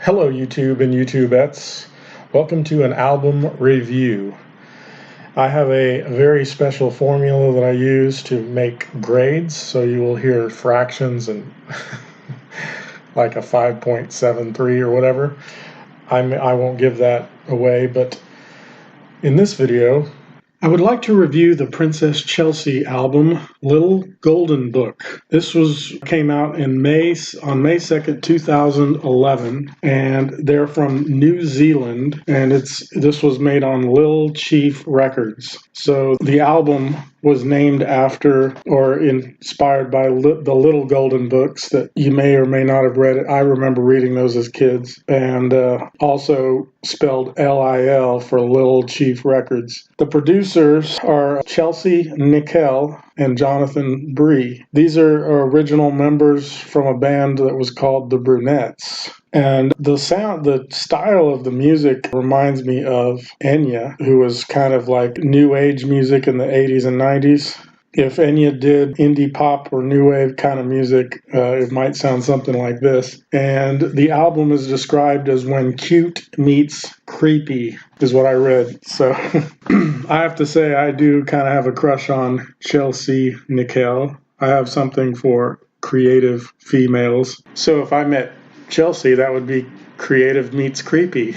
Hello YouTube and YouTubettes. Welcome to an album review. I have a very special formula that I use to make grades, so you will hear fractions and like a 5.73 or whatever. I won't give that away, but in this video I would like to review the Princess Chelsea album, Little Golden Book. This came out on May 2nd, 2011, and they're from New Zealand, and this was made on Lil Chief Records. So the album was named after or inspired by the Little Golden Books that you may or may not have read. I remember reading those as kids, and also spelled Lil for Lil Chief Records. The producers are Chelsea Nickel and Jonathan Bree. These are original members from a band that was called the Brunettes. And the style of the music reminds me of Enya, who was kind of like new age music in the 80s and 90s. If Enya did indie pop or new wave kind of music, it might sound something like this. And the album is described as when cute meets creepy, is what I read. So I have to say I do kind of have a crush on Chelsea Nickel. I have something for creative females. So if I met Chelsea, that would be creative meets creepy.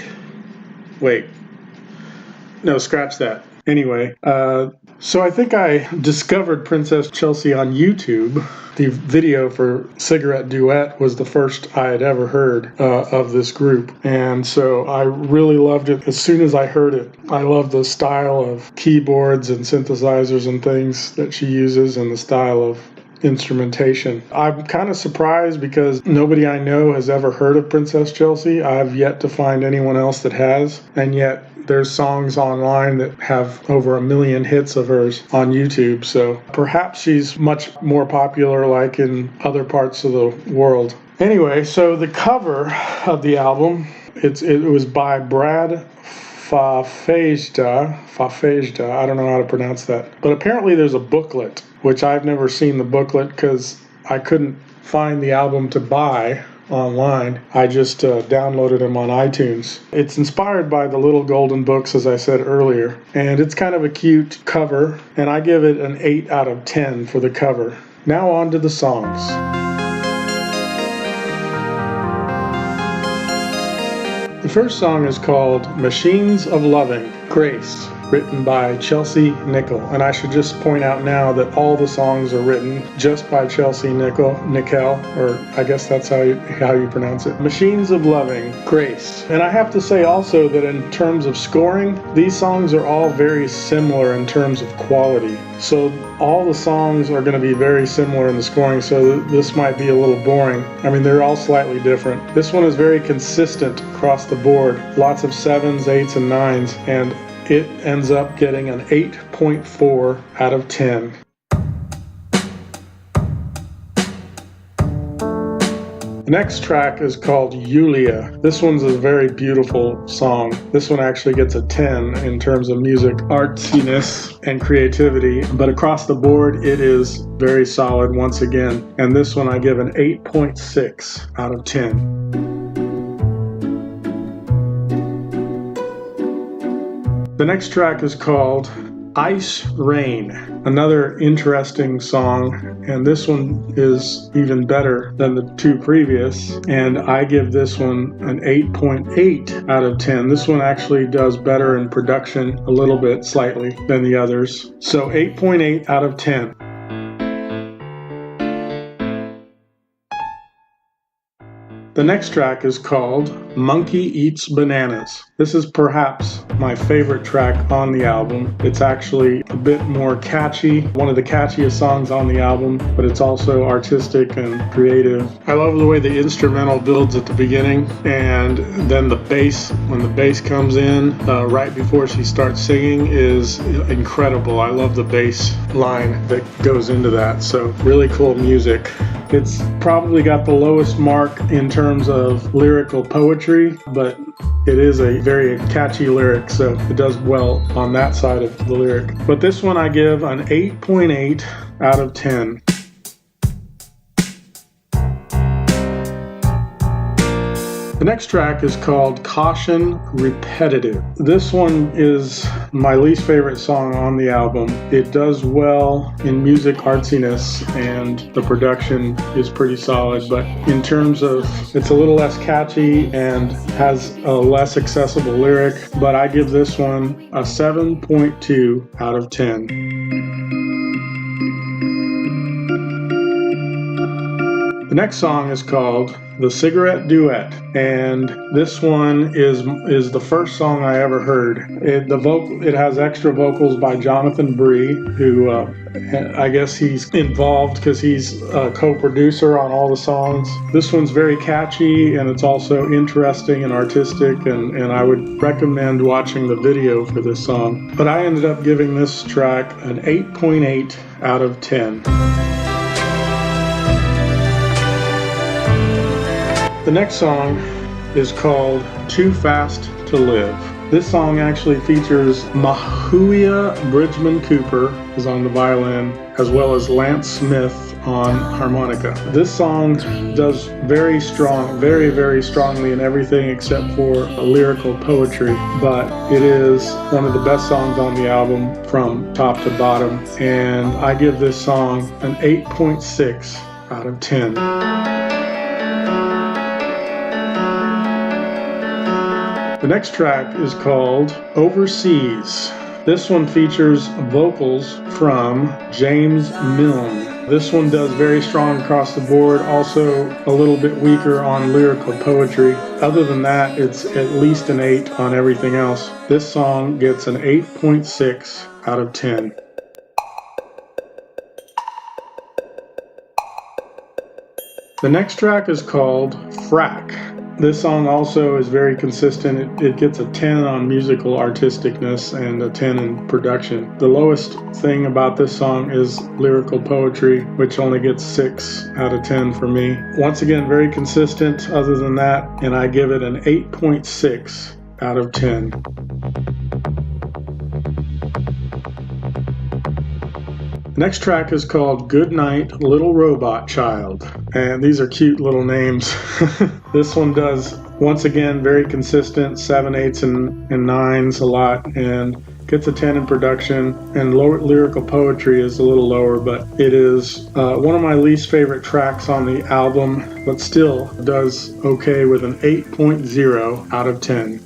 Wait. No, scratch that. Anyway, so I think I discovered Princess Chelsea on YouTube. The video for Cigarette Duet was the first I had ever heard of this group. And so I really loved it as soon as I heard it. I love the style of keyboards and synthesizers and things that she uses and the style of instrumentation. I'm kind of surprised because nobody I know has ever heard of Princess Chelsea. I've yet to find anyone else that has, and yet there's songs online that have over 1 million hits of hers on YouTube, so perhaps she's much more popular like in other parts of the world. Anyway, so the cover of the album, it was by Brad Fafejda, I don't know how to pronounce that, but apparently there's a booklet, which I've never seen the booklet because I couldn't find the album to buy online. I just downloaded them on iTunes. It's inspired by the Little Golden Books, as I said earlier, and it's kind of a cute cover, and I give it an 8 out of 10 for the cover. Now on to the songs. The first song is called Machines of Loving, Grace, written by Chelsea Nickel. And I should just point out now that all the songs are written just by Chelsea Nickel, or I guess that's how you pronounce it. Machines of Loving, Grace. And I have to say also that in terms of scoring, these songs are all very similar in terms of quality. So all the songs are going to be very similar in the scoring, so this might be a little boring. I mean, they're all slightly different. This one is very consistent across the board. Lots of 7s, 8s, and 9s, and it ends up getting an 8.4 out of 10. The next track is called Yuliya. This one's a very beautiful song. This one actually gets a 10 in terms of music artsiness and creativity, but across the board it is very solid once again. And this one I give an 8.6 out of 10. The next track is called Ice Rain, another interesting song, and this one is even better than the two previous, and I give this one an 8.8 out of 10. This one actually does better in production a little bit, slightly, than the others. So 8.8 out of 10. The next track is called Monkey Eats Bananas. This is perhaps my favorite track on the album. It's actually a bit more catchy, one of the catchiest songs on the album, but it's also artistic and creative. I love the way the instrumental builds at the beginning, and then the bass, when the bass comes in right before she starts singing, is incredible. I love the bass line that goes into that, so really cool music. It's probably got the lowest mark in terms of lyrical poetry, but it is a very catchy lyric, so it does well on that side of the lyric. But this one I give an 8.8 out of 10. The next track is called Caution Repetitive. This one is my least favorite song on the album. It does well in music artsiness and the production is pretty solid, but in terms of it's a little less catchy and has a less accessible lyric, but I give this one a 7.2 out of 10. The next song is called The Cigarette Duet, and this one is the first song I ever heard. It has extra vocals by Jonathan Bree, who I guess he's involved because he's a co-producer on all the songs. This one's very catchy and it's also interesting and artistic, and I would recommend watching the video for this song. But I ended up giving this track an 8.8 out of 10. The next song is called Too Fast to Live. This song actually features Yuliya Bridgman Cooper is on the violin, as well as Lance Smith on harmonica. This song does very strong, very, very strongly in everything except for lyrical poetry, but it is one of the best songs on the album from top to bottom, and I give this song an 8.6 out of 10. The next track is called Overseas. This one features vocals from James Milne. This one does very strong across the board, also a little bit weaker on lyrical poetry. Other than that, it's at least an 8 on everything else. This song gets an 8.6 out of 10. The next track is called Frack. This song also is very consistent. It gets a 10 on musical artisticness and a 10 in production. The lowest thing about this song is lyrical poetry, which only gets 6 out of 10 for me. Once again, very consistent other than that, and I give it an 8.6 out of 10. Next track is called Goodnight Little Robot Child, and these are cute little names. This one does, once again, very consistent, 7, 8s, and 9s a lot, and gets a 10 in production, and lyrical poetry is a little lower, but it is one of my least favorite tracks on the album, but still does okay with an 8.0 out of 10.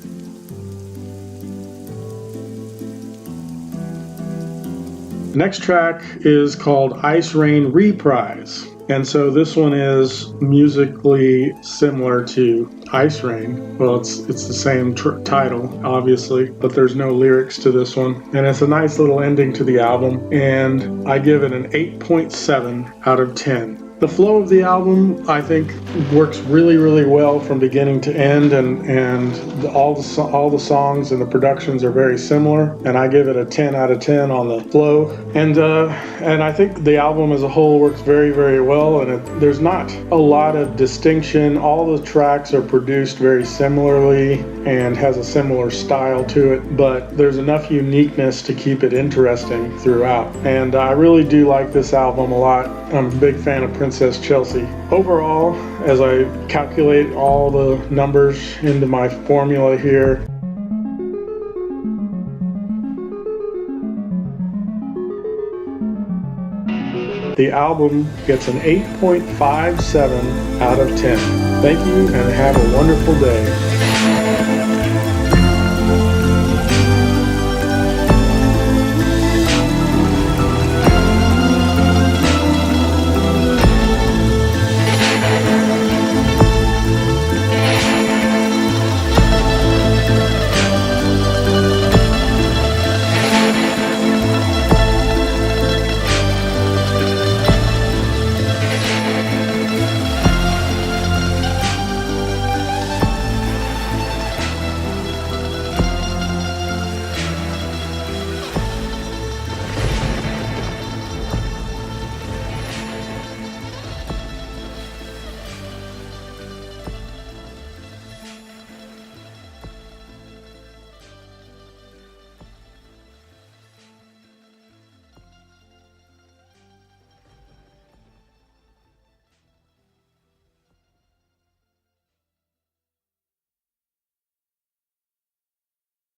The next track is called Ice Rain Reprise. And so this one is musically similar to Ice Rain. Well, it's the same title, obviously, but there's no lyrics to this one. And it's a nice little ending to the album, and I give it an 8.7 out of 10. The flow of the album, I think, works really, really well from beginning to end, and all the songs and the productions are very similar, and I give it a 10 out of 10 on the flow. And I think the album as a whole works very, very well, and there's not a lot of distinction. All the tracks are produced very similarly and has a similar style to it, but there's enough uniqueness to keep it interesting throughout. And I really do like this album a lot. I'm a big fan of Princess Chelsea. Overall, as I calculate all the numbers into my formula here, the album gets an 8.57 out of 10. Thank you and have a wonderful day.